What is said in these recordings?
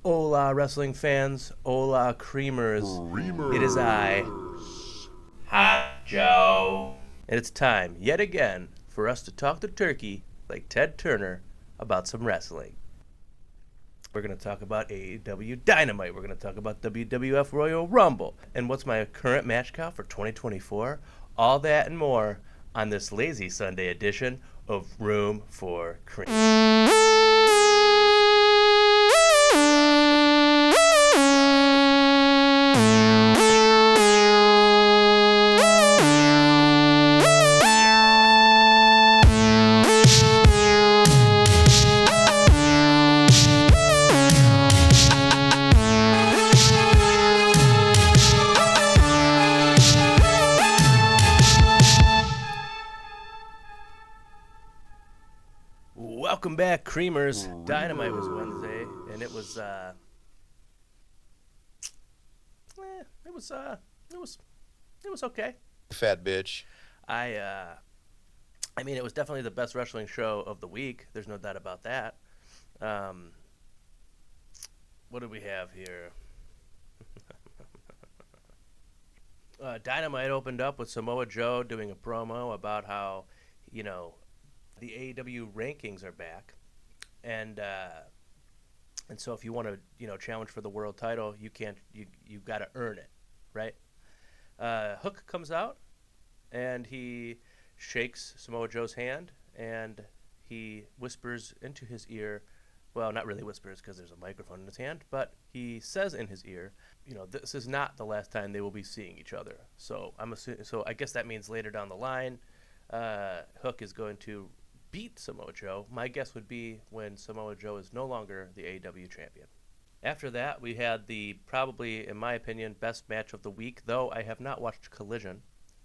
Hola, wrestling fans. Hola, creamers. It is I, Hot Joe. And it's time, yet again, for us to talk to turkey, like Ted Turner, about some wrestling. We're going to talk about AEW Dynamite. We're going to talk about WWF Royal Rumble. And what's my current match count for 2024? All that and more on this lazy Sunday edition of Room for Cream. Welcome back, creamers. Dynamite was Wednesday, and it was okay. Fat bitch. I mean, it was definitely the best wrestling show of the week. There's no doubt about that. What do we have here? Dynamite opened up with Samoa Joe doing a promo about how, the AEW rankings are back, and so if you want to challenge for the world title, you got to earn it, right? Hook comes out and he shakes Samoa Joe's hand and he whispers into his ear. Well, not really whispers because there's a microphone in his hand, but he says in his ear, this is not the last time they will be seeing each other. So I guess that means later down the line, Hook is going to beat Samoa Joe. My guess would be when Samoa Joe is no longer the AEW champion. After that, we had the probably, in my opinion, best match of the week, though I have not watched Collision.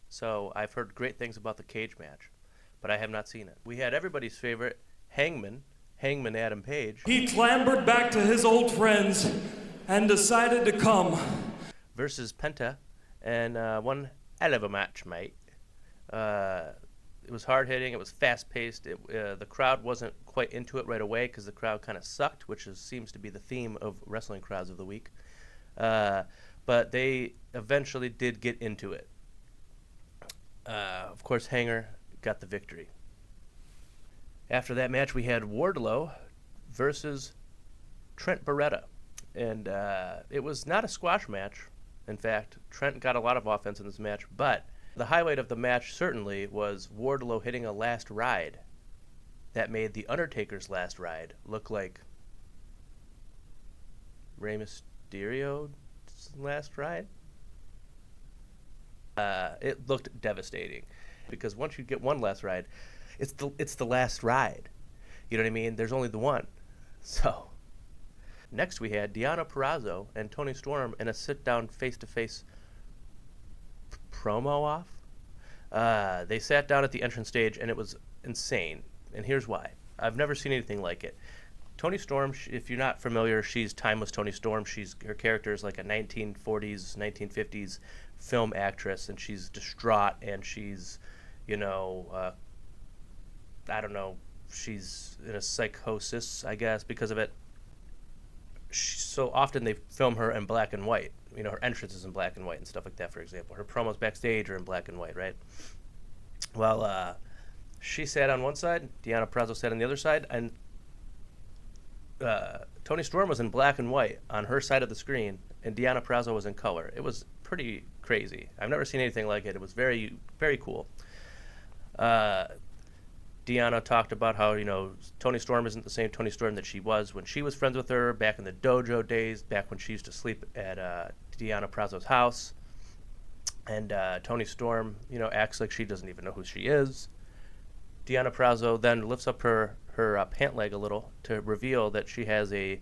So I've heard great things about the cage match, but I have not seen it. We had everybody's favorite, Hangman Adam Page. He clambered back to his old friends and decided to come. Versus Penta, and one hell of a match, mate. It was hard-hitting. It was fast-paced. The crowd wasn't quite into it right away because the crowd kind of sucked, which seems to be the theme of wrestling crowds of the week. But they eventually did get into it. Of course, Hanger got the victory. After that match, we had Wardlow versus Trent Beretta. And it was not a squash match. In fact, Trent got a lot of offense in this match, but the highlight of the match certainly was Wardlow hitting a last ride that made The Undertaker's last ride look like Rey Mysterio's last ride. It looked devastating because once you get one last ride, it's the last ride. You know what I mean? There's only the one. So next we had Deonna Purrazzo and Toni Storm in a sit-down face-to-face promo off. They sat down at the entrance stage, and it was insane. And here's why. I've never seen anything like it. Toni Storm, if you're not familiar, she's timeless Toni Storm. Her character is like a 1940s, 1950s film actress, and she's distraught, and she's, I don't know, she's in a psychosis, I guess, because of it. So often they film her in black and white. Her entrance is in black and white and stuff like that, for example. Her promos backstage are in black and white, right? Well, she sat on one side, Deonna Purrazzo sat on the other side, and Toni Storm was in black and white on her side of the screen, and Deonna Purrazzo was in color. It was pretty crazy. I've never seen anything like it. It was very, very cool. Deonna talked about how, Toni Storm isn't the same Toni Storm that she was when she was friends with her back in the dojo days, back when she used to sleep at Deonna Purrazzo's house. And Toni Storm, acts like she doesn't even know who she is. Deonna Purrazzo then lifts up her pant leg a little to reveal that she has a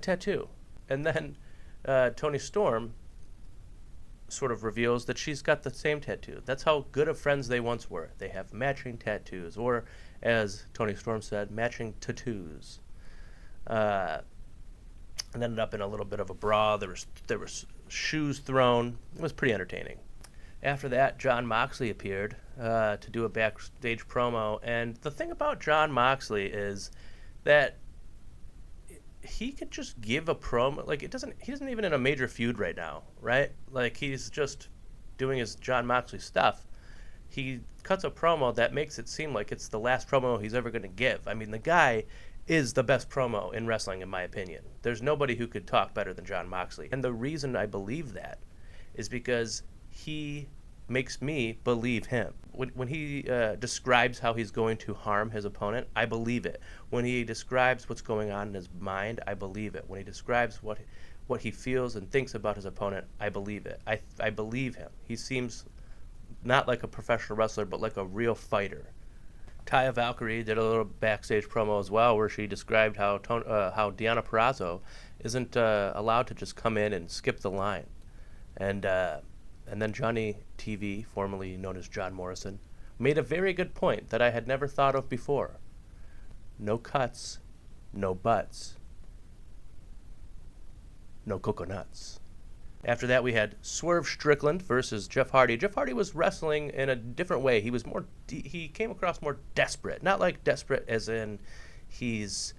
tattoo. And then Toni Storm sort of reveals that she's got the same tattoo. That's how good of friends they once were. They have matching tattoos, or as Toni Storm said, matching tattoos. And ended up in a little bit of a brawl. There was shoes thrown. It was pretty entertaining. After that, Jon Moxley appeared to do a backstage promo. And the thing about Jon Moxley is that he could just give a promo. Like, he isn't even in a major feud right now, right? Like, he's just doing his John Moxley stuff. He cuts a promo that makes it seem like it's the last promo he's ever going to give. I mean, the guy is the best promo in wrestling, in my opinion. There's nobody who could talk better than John Moxley. And the reason I believe that is because he makes me believe him. When he describes how he's going to harm his opponent, I believe it. When he describes what's going on in his mind, I believe it. When he describes what he feels and thinks about his opponent, I believe it. I believe him. He seems not like a professional wrestler, but like a real fighter. Taya Valkyrie did a little backstage promo as well, where she described how Deonna Purrazzo isn't allowed to just come in and skip the line, and then Johnny TV, formerly known as John Morrison, made a very good point that I had never thought of before. No cuts, no butts, no coconuts. After that, we had Swerve Strickland versus Jeff Hardy. Jeff Hardy was wrestling in a different way. He was he came across more desperate. Not like desperate as in he's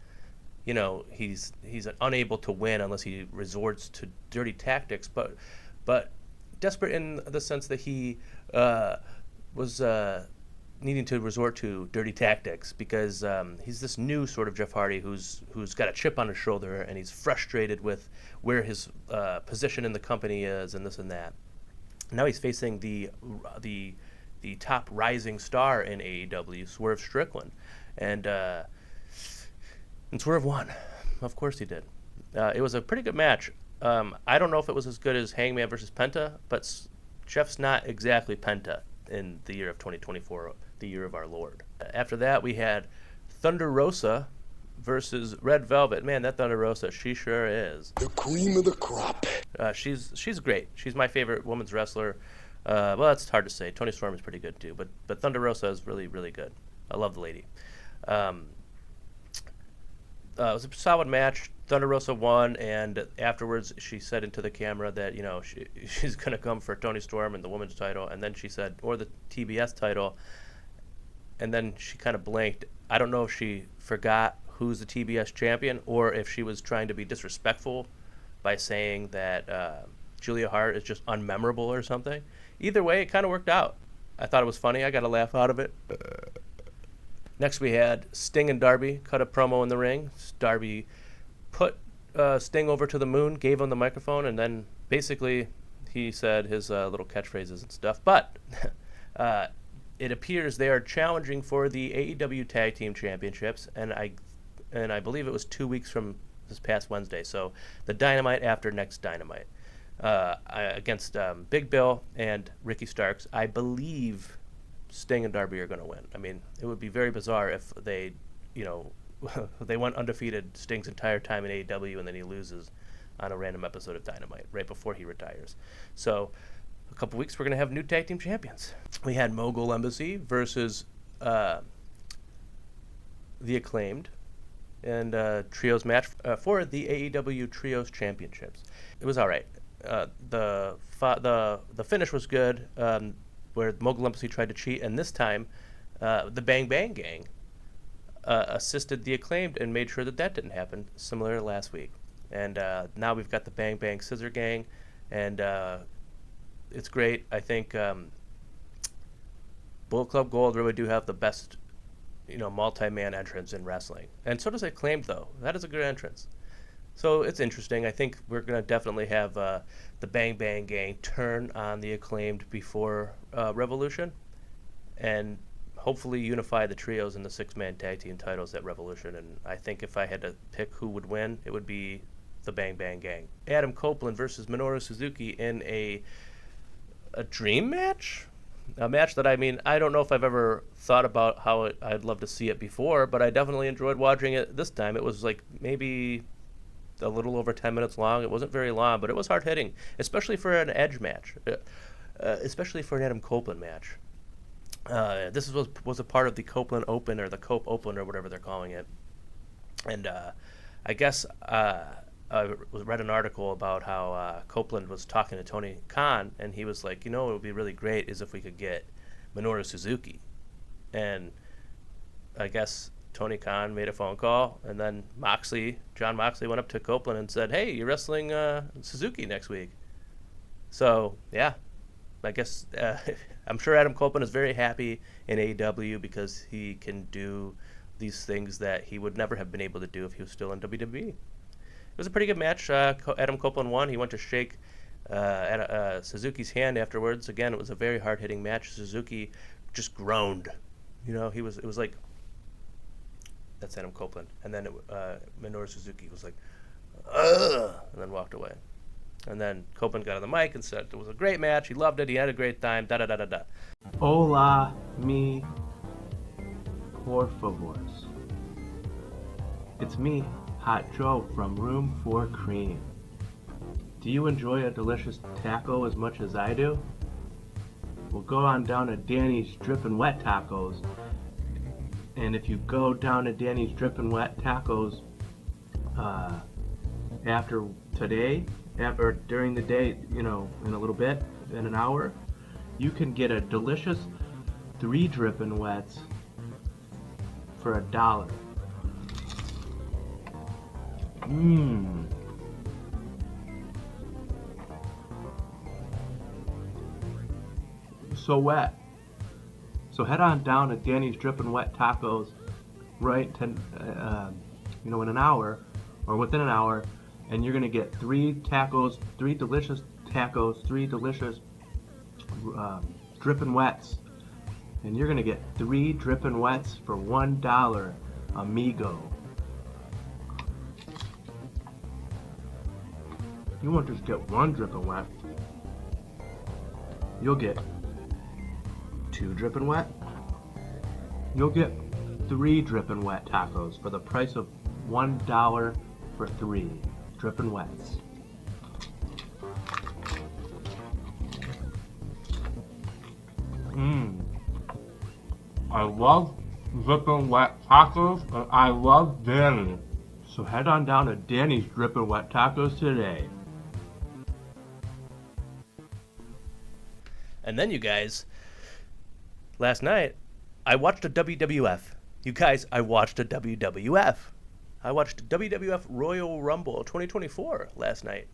unable to win unless he resorts to dirty tactics, but desperate in the sense that he was needing to resort to dirty tactics because he's this new sort of Jeff Hardy who's got a chip on his shoulder and he's frustrated with where his position in the company is and this and that. Now he's facing the top rising star in AEW, Swerve Strickland, and Swerve won. Of course he did. It was a pretty good match. I don't know if it was as good as Hangman versus Penta, but Jeff's not exactly Penta in the year of 2024, the year of our Lord. After that, we had Thunder Rosa versus Red Velvet. Man, that Thunder Rosa, she sure is the cream of the crop. She's great. She's my favorite women's wrestler. Well, that's hard to say. Toni Storm is pretty good too, but Thunder Rosa is really, really good. I love the lady. It was a solid match. Thunder Rosa won, and afterwards she said into the camera that she's going to come for Toni Storm and the women's title, and then she said, or the TBS title, and then she kind of blanked. I don't know if she forgot who's the TBS champion or if she was trying to be disrespectful by saying that Julia Hart is just unmemorable or something. Either way, it kind of worked out. I thought it was funny. I got a laugh out of it. Next, we had Sting and Darby cut a promo in the ring. Darby put Sting over to the moon, gave him the microphone, and then basically he said his little catchphrases and stuff. But it appears they are challenging for the AEW Tag Team Championships, and I believe it was 2 weeks from this past Wednesday. So the Dynamite after next Dynamite against Big Bill and Ricky Starks. I believe Sting and Darby are going to win. I mean, it would be very bizarre if they, they went undefeated Sting's entire time in AEW and then he loses on a random episode of Dynamite right before he retires. So a couple weeks we're going to have new tag team champions. We had Mogul Embassy versus the Acclaimed and trios match for the AEW Trios Championships. It was all right. The finish was good, where Mogul Embassy tried to cheat, and this time the Bang Bang Gang assisted the Acclaimed and made sure that didn't happen, similar to last week. And now we've got the Bang Bang Scissor Gang, and it's great. I think Bullet Club Gold really do have the best, multi-man entrance in wrestling. And so does Acclaimed, though. That is a good entrance. So it's interesting. I think we're going to definitely have the Bang Bang Gang turn on the Acclaimed before Revolution, and hopefully unify the trios in the six-man tag team titles at Revolution. And I think if I had to pick who would win, it would be the Bang Bang Gang. Adam Copeland versus Minoru Suzuki in a dream match? A match that, I don't know if I've ever thought about how I'd love to see it before, but I definitely enjoyed watching it this time. It was like maybe a little over 10 minutes long. It wasn't very long, but it was hard-hitting, especially for an Edge match, especially for an Adam Copeland match. This was a part of the Copeland Open, or the Cope Open, or whatever they're calling it. And I guess I read an article about how Copeland was talking to Tony Khan, and he was like, what would be really great is if we could get Minoru Suzuki. And I guess Tony Khan made a phone call, and then John Moxley went up to Copeland and said, "Hey, you're wrestling Suzuki next week." So yeah, I guess I'm sure Adam Copeland is very happy in AEW because he can do these things that he would never have been able to do if he was still in WWE. It was a pretty good match. Adam Copeland won. He went to shake Suzuki's hand afterwards. Again, it was a very hard-hitting match. Suzuki just groaned. It was like, that's Adam Copeland. And then Minoru Suzuki was like, ugh, and then walked away. And then Copeland got on the mic and said it was a great match. He loved it. He had a great time. Da-da-da-da-da. Hola, mi por favors. It's me, Hot Joe from Room for Cream. Do you enjoy a delicious taco as much as I do? Well, go on down to Danny's Drippin' Wet Tacos. And if you go down to Danny's Drippin' Wet Tacos after today, or during the day, in a little bit, in an hour, you can get a delicious 3 Drippin' Wets for $1. Mmm. So wet. So head on down to Danny's Drippin' Wet Tacos in an hour, or within an hour, and you're gonna get 3 delicious tacos, 3 delicious Drippin' Wets, and you're gonna get 3 Drippin' Wets for $1, amigo. You won't just get 1 Drippin' Wet. You'll get 2 Drippin' Wet. You'll get 3 Drippin' Wet tacos for the price of $1 for 3 Drippin' Wets. I love Drippin' Wet tacos, and I love Danny. So head on down to Danny's Drippin' Wet Tacos today. And then, you guys, last night, I watched a WWF. You guys, I watched a WWF. I watched WWF Royal Rumble 2024 last night.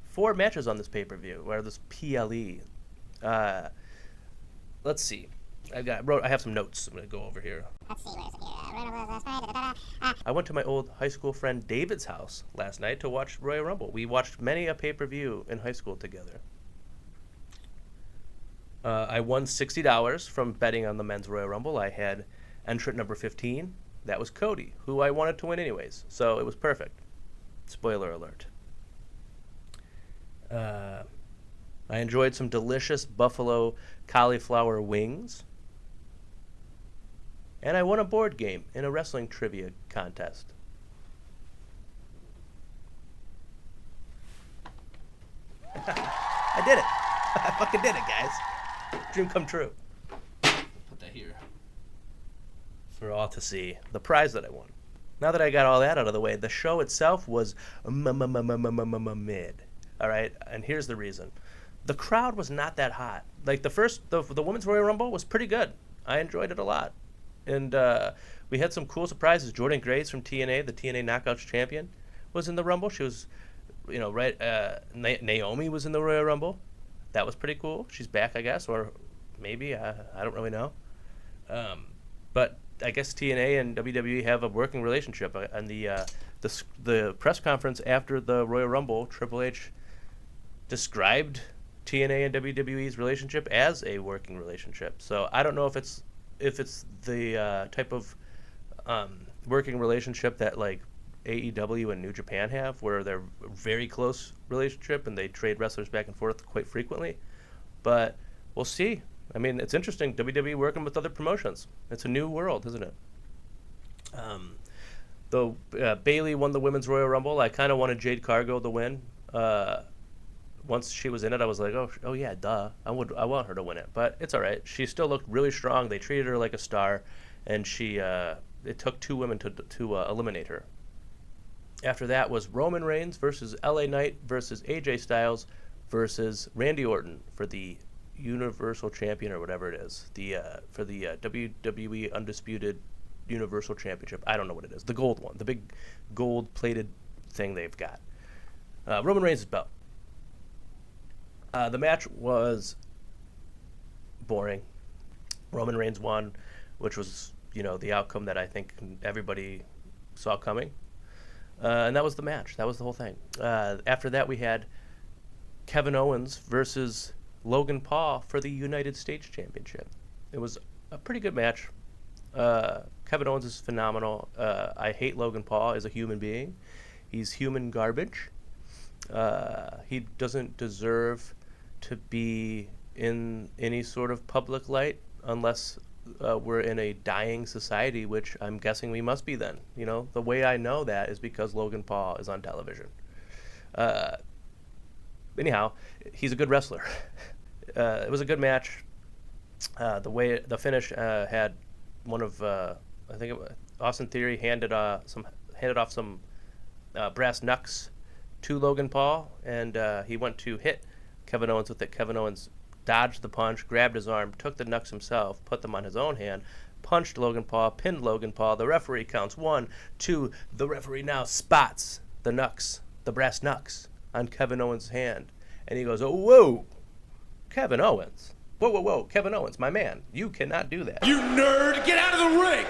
4 matches on this pay-per-view, or this PLE. Let's see. I have some notes I'm going to go over here. Let's see, where is it here? I went to my old high school friend David's house last night to watch Royal Rumble. We watched many a pay-per-view in high school together. I won $60 from betting on the men's Royal Rumble. I had entrant number 15. That was Cody, who I wanted to win anyways. So it was perfect. Spoiler alert. I enjoyed some delicious buffalo cauliflower wings. And I won a board game in a wrestling trivia contest. I did it. I fucking did it, guys. Dream come true. Put that here for all to see. The prize that I won. Now that I got all that out of the way, the show itself was mid. All right, and here's the reason. The crowd was not that hot. Like the Women's Royal Rumble was pretty good. I enjoyed it a lot. And we had some cool surprises. Jordan Grace from TNA, the TNA Knockouts champion, was in the Rumble. She was, Naomi was in the Royal Rumble. That was pretty cool. She's back, I guess, or maybe. I don't really know. But I guess TNA and WWE have a working relationship. And the press conference after the Royal Rumble, Triple H described TNA and WWE's relationship as a working relationship. So I don't know if it's the type of working relationship that like AEW and New Japan have, where they're a very close relationship and they trade wrestlers back and forth quite frequently. But we'll see. I mean, it's interesting. WWE working with other promotions. It's a new world, isn't it? Though Bayley won the Women's Royal Rumble, I kind of wanted Jade Cargill to win. Once she was in it, I was like, oh yeah, duh. I want her to win it. But it's all right. She still looked really strong. They treated her like a star, and it took 2 women to eliminate her. After that was Roman Reigns versus LA Knight versus AJ Styles versus Randy Orton for the Universal Champion or whatever it is. For the WWE Undisputed Universal Championship. I don't know what it is. The gold one, the big gold-plated thing they've got. Roman Reigns' belt. The match was boring. Roman Reigns won, which was, the outcome that I think everybody saw coming. And that was the match. That was the whole thing. After that, we had Kevin Owens versus Logan Paul for the United States Championship. It was a pretty good match. Kevin Owens is phenomenal. I hate Logan Paul as a human being. He's human garbage. He doesn't deserve to be in any sort of public light unless we're in a dying society, which I'm guessing we must be then. The way I know that is because Logan Paul is on television. Anyhow, he's a good wrestler. It was a good match. The finish had one of I think Austin Theory handed off some brass knucks to Logan Paul, and he went to hit Kevin Owens with it. Kevin Owens dodged the punch, grabbed his arm, took the knucks himself, put them on his own hand, punched Logan Paul, pinned Logan Paul. The referee counts 1, 2. The referee now spots the knucks, the brass knucks, on Kevin Owens' hand, and he goes, "Oh, whoa, Kevin Owens. Whoa, Kevin Owens, my man, you cannot do that. You nerd, get out of the ring!"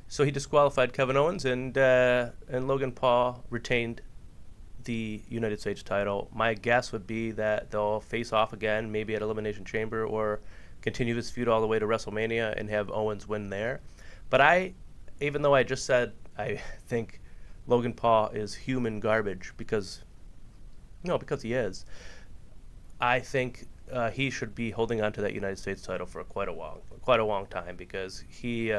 So he disqualified Kevin Owens, and Logan Paul retained the United States title. My guess would be that they'll face off again, maybe at Elimination Chamber, or continue this feud all the way to WrestleMania and have Owens win there. But even though I just said I think Logan Paul is human garbage because he is, I think he should be holding on to that United States title for quite a long time, because he's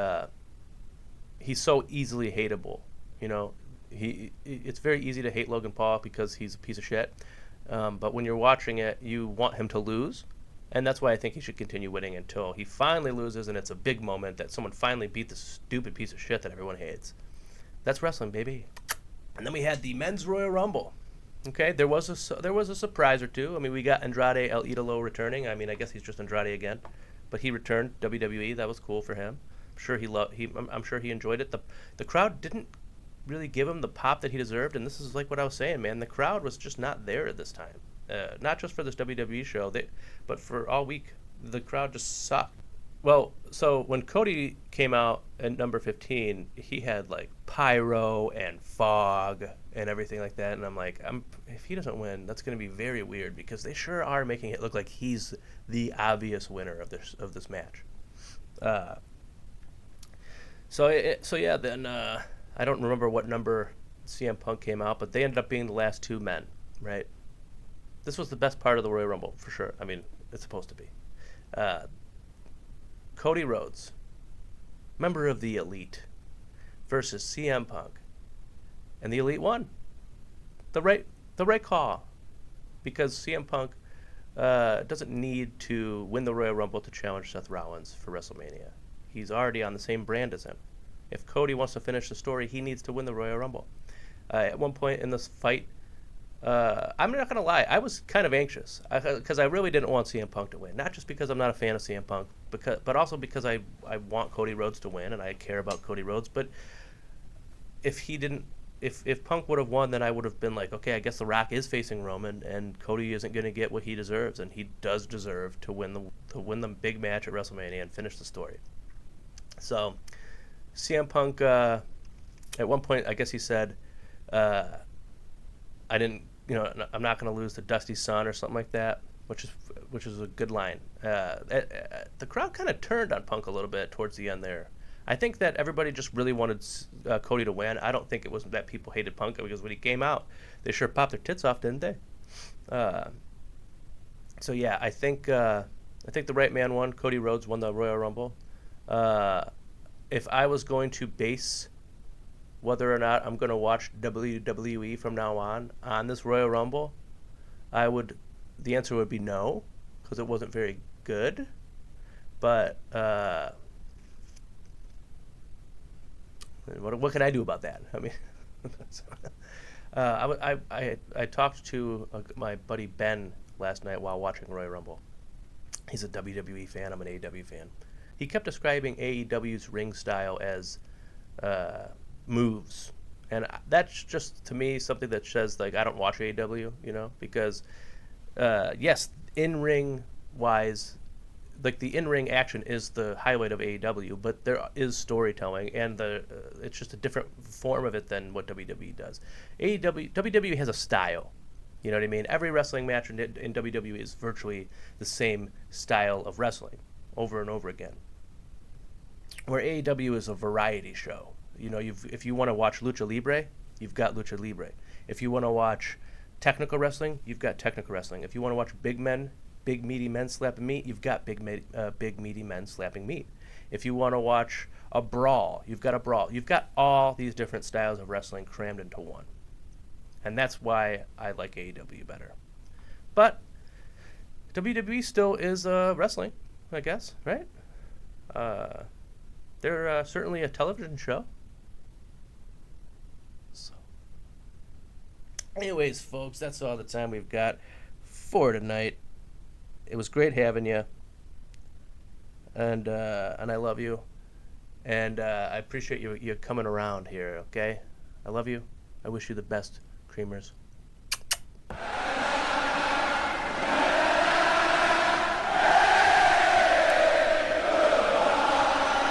so easily hateable. It's very easy to hate Logan Paul because he's a piece of shit. But when you're watching it, you want him to lose, and that's why I think he should continue winning until he finally loses, and it's a big moment that someone finally beat the stupid piece of shit that everyone hates. That's wrestling, baby. And then we had the Men's Royal Rumble. Okay, there was a surprise or two. I mean, we got Andrade El Idolo returning. I mean, I guess he's just Andrade again, but he returned WWE. That was cool for him. I'm sure he enjoyed it. The crowd didn't really give him the pop that he deserved, and this is like what I was saying, man. The crowd was just not there at this time. Not just for this WWE show, but for all week. The crowd just sucked. Well, so when Cody came out at number 15, he had like pyro and fog and everything like that, and I'm like, if he doesn't win, that's going to be very weird, because they sure are making it look like he's the obvious winner of this match. Then I don't remember what number CM Punk came out, but they ended up being the last 2 men, right? This was the best part of the Royal Rumble, for sure. I mean, it's supposed to be. Cody Rhodes, member of the Elite, versus CM Punk, and the Elite won. The right call, because CM Punk doesn't need to win the Royal Rumble to challenge Seth Rollins for WrestleMania. He's already on the same brand as him. If Cody wants to finish the story, he needs to win the Royal Rumble. At one point in this fight, I'm not going to lie, I was kind of anxious, because I really didn't want CM Punk to win. Not just because I'm not a fan of CM Punk, but also because I want Cody Rhodes to win, and I care about Cody Rhodes. But if Punk would have won, then I would have been like, okay, I guess The Rock is facing Roman, and Cody isn't going to get what he deserves, and he does deserve to win the big match at WrestleMania and finish the story. So CM Punk, at one point, I guess he said, I'm not going to lose to Dusty Sun or something like that, which is a good line. The crowd kind of turned on Punk a little bit towards the end there. I think that everybody just really wanted Cody to win. I don't think it was that people hated Punk, because when he came out, they sure popped their tits off, didn't they? So yeah, I think the right man won. Cody Rhodes won the Royal Rumble. If I was going to base whether or not I'm going to watch WWE from now on this Royal Rumble, the answer would be no, because it wasn't very good. But what can I do about that? I mean, I talked to my buddy Ben last night while watching Royal Rumble. He's a WWE fan. I'm an AEW fan. he kept describing AEW's ring style as moves. And that's just, to me, something that says, like, I don't watch AEW, because, yes, in-ring wise, like, the in-ring action is the highlight of AEW, but there is storytelling, and it's just a different form of it than what WWE does. WWE has a style, you know what I mean? Every wrestling match in WWE is virtually the same style of wrestling over and over again, where AEW is a variety show. If you want to watch Lucha Libre, you've got Lucha Libre. If you want to watch technical wrestling, you've got technical wrestling. If you want to watch big meaty men slapping meat, you've got big meaty men slapping meat. If you want to watch a brawl, you've got a brawl. You've got all these different styles of wrestling crammed into one. And that's why I like AEW better. But WWE still is wrestling, I guess, right? They're certainly a television show. So, anyways, folks, that's all the time we've got for tonight. It was great having you, and I love you, and I appreciate you coming around here. Okay, I love you. I wish you the best, Creamers.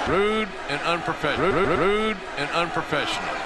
Rude and unprofessional. Rude and unprofessional.